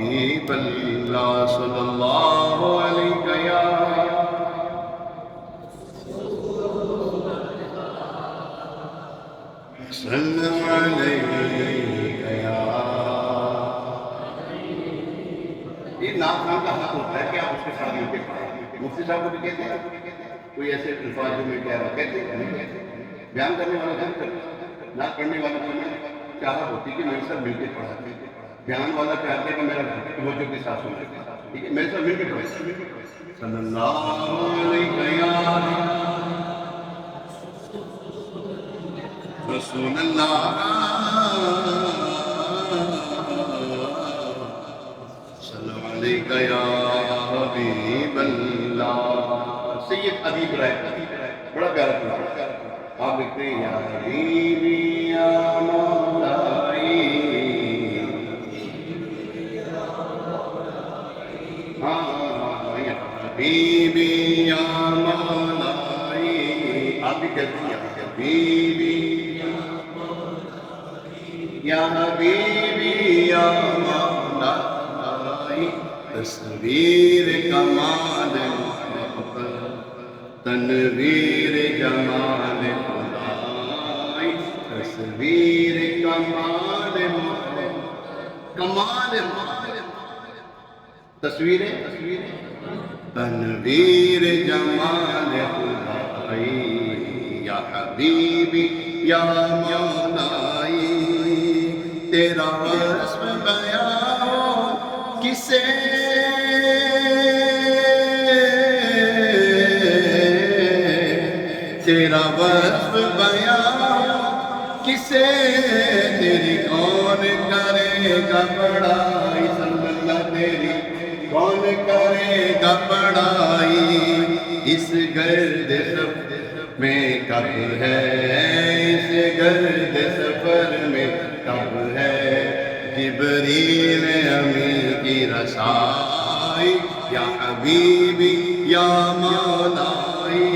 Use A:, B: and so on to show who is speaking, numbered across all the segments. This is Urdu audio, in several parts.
A: حبیب اللہ صلی اللہ علیہ یا سلم علیہ یا۔ یہ نام خان کا حق ہوتا ہے کہ آپ اس کے ساتھ مل کے پڑھیں۔ مفتی صاحب کو بھی کہتے ہیں کوئی ایسے الفاظ جو میں کہہ رہا کہتے ہیں، بیان کرنے والا بیان کرتا، نہ پڑھنے والا کو میں چاہت ہوتی کہ میرے ساتھ مل کے پڑھا، بیان والا چاہتا ہے کہ میرا توجہ کے ساتھ سنا، ٹھیک ہے، میرے ساتھ مل کے پڑھا۔ صلی اللہ علیہ یا رسول اللہ صلی اللہ علیہ یا حبیب اللہ۔ سید ادیب رائے، بڑا پیارا پیارا آپ لکھتے ہیں یا حبیبی یا مولائی، یا حبیبی یا مولائی، آپ بھی کہتے ہیں یا حبیبی یا حبیبی یا مولائی، تصویر کمال محبت تنویر جمال خدائی، تصویر کمال محبت کمال تصویر تنویر جمال خدائی، یا حبیبی یا مولائی، تیرا وصف بیان ہو کسے، تیرا وصف بیان کسے، تیری کون کرے گا بڑائی، صلی اللہ تیری کون کرے گا بڑائی، اس گرد سفر میں کب ہے، اس گرد سفر میں کب ہے، جبریل امین کی رسائی، یا حبیبی یا مولائی،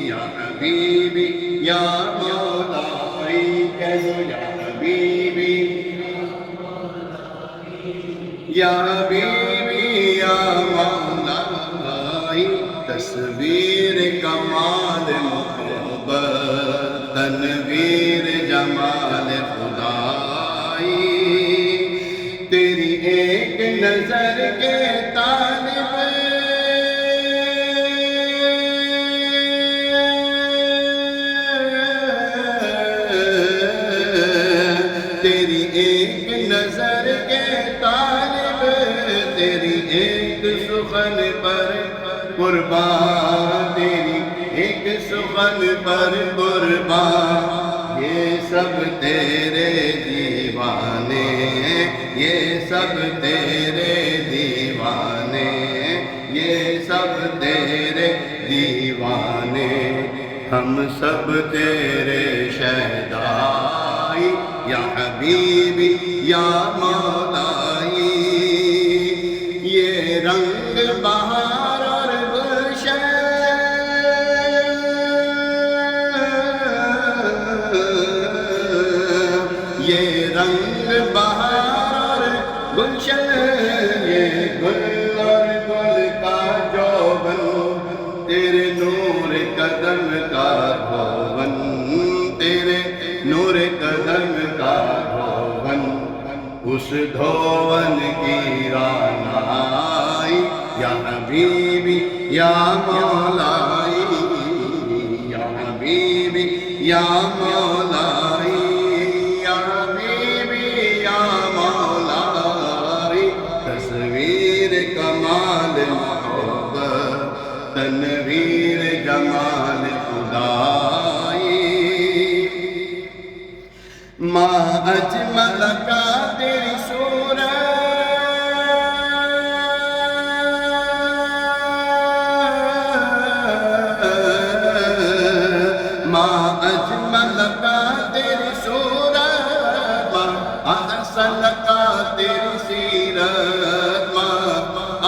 A: یا حبیبی یا مولائی، کہو یا حبیبی یا حبیبی یا مولائی، تصویر کمال محبت تنویر جمال خدائی، تیری ایک نظر کے طالب، تیری ایک نظر کے طالب، تیری ایک سخن پر قربان، تیری ایک سخن پر قربان، یہ سب تیرے دیوانے، یہ سب تیرے دیوانے، یہ سب تیرے دیوانے، ہم سب تیرے شہدائی، یا حبیبی یا مولائی، یہ رنگ بہار اور گلشن، یہ رنگ بہار اور گلشن، یہ گل اور گل کا جوبن، تیرے نور قدم کا دھون، تیرے نور قدم کا دھون، اس دھون کی رانائی، یا حبیبی یا مولائی، یا حبیبی یا مولائی، یا حبیبی یا مولائی، تصویر کمال محبت تنویر جمال خدائی، ما اجمل کا تیری صورت، ما اجمل کا تیری صورت، ما احسن کا تیری سیرت، ما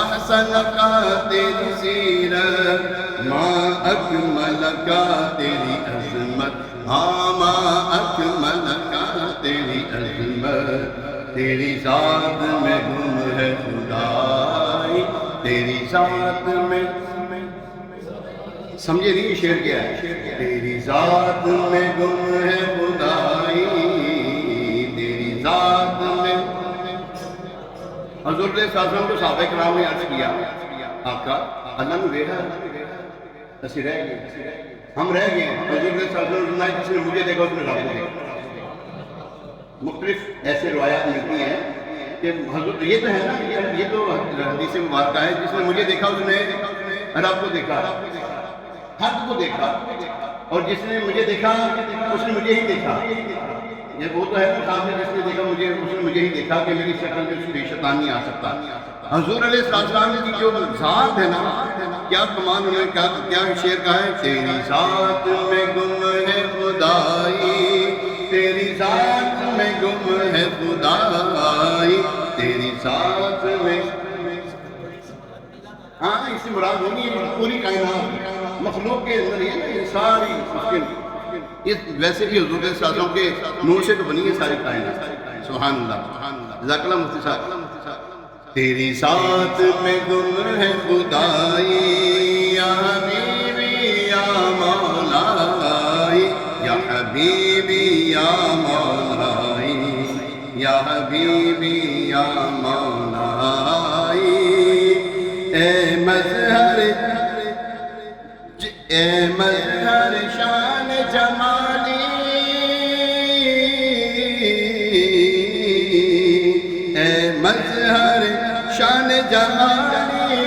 A: احسن کا تیری سیرت، ما اکمل کا تیری عظمت، ہاں ما اکمل کا تیری عظمت، تیری ذات میں گم ہے تیری ذات میں سمجھے نہیں شعر کیا ہے تیری ذات میں گم ہے خدائی تیری ذات میں حضور علیہ السلام کو صحابہ کرام نے عرض کیا آقا اللہ نے دیکھا اسی رہ گئے ہم رہ گئے حضور علیہ السلام نے جس نے مجھے دیکھا اس نے رب کو دیکھا مختلف ایسے روایات ملتی ہیں کہ حضور یہ تو ہے نا یہ تو حدیث مبارکہ ہے جس نے مجھے دیکھا اس نے رب کو دیکھا حق کو دیکھا اور جس نے مجھے دیکھا اس نے مجھے ہی دیکھا یہ وہ تو ہے نا صاحب نے جس نے دیکھا مجھے اس نے مجھے ہی دیکھا کہ میری شکل میں اس کی شیطان نہیں آ سکتا حضور علیہ السلام کی جو ذات ہے نا کیا کمان انہوں نے کیا شعر کہا ہے تیری ذات میں گم ہے خدائی تیری ذات میں گم ہے خدائی تیری ذات میں ہاں اس سے مراد نہیں ہے پوری کائنات مخلوق کے اندر یہ ساری ویسے بھی حضور صلی اللہ علیہ وسلم کے نور سے تو بنی ہے ساری کائنات سبحان اللہ جزاک اللہ مفتی صاحب تیری ذات میں گم ہے خدائی یا حبیبی یا مولائی یا حبیبی یا مولائی یا حبیبی یا مولائی اے مظہر شان جمالی اے مظہر شان جمالی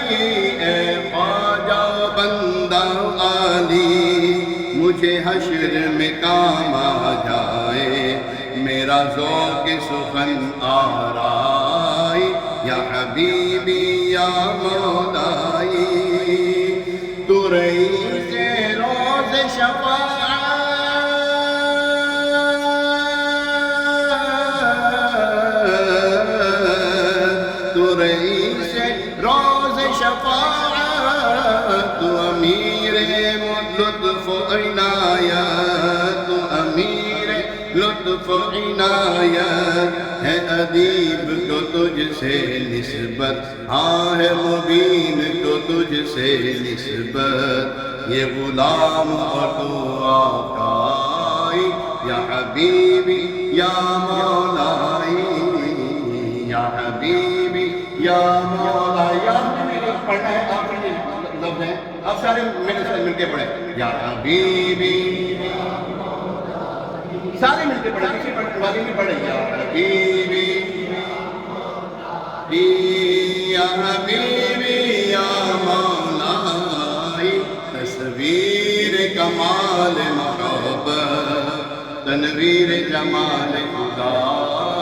A: اے خواجہ بندہ عالی مجھے حشر میں کام آ جائے میرا ذوق سخن آرائی یا حبیبی یا مولائی تو رئیس روز شفاعت تو رئیس روز شفاعت تو امیر لطف عنایت تو امیر لطف عنایت ہے ادیب کو تجھ سے نسبت ہاں ہے مبین کو تجھ سے نسبت یہ غلام اور تو آقائی یا حبیبی یا مولائی یا حبیبی یا مولائی یا حبیبی پڑھنا ہے آپ لفظ ہیں آپ سارے میرے ساتھ مل کے پڑھیں یا حبیبی سارے مل کے پڑھیں کسی پڑھنے والی بھی پڑھیں یا حبیبی یا حبیبی یا مولائی تصویر کمال محبت تنویر جمال خدا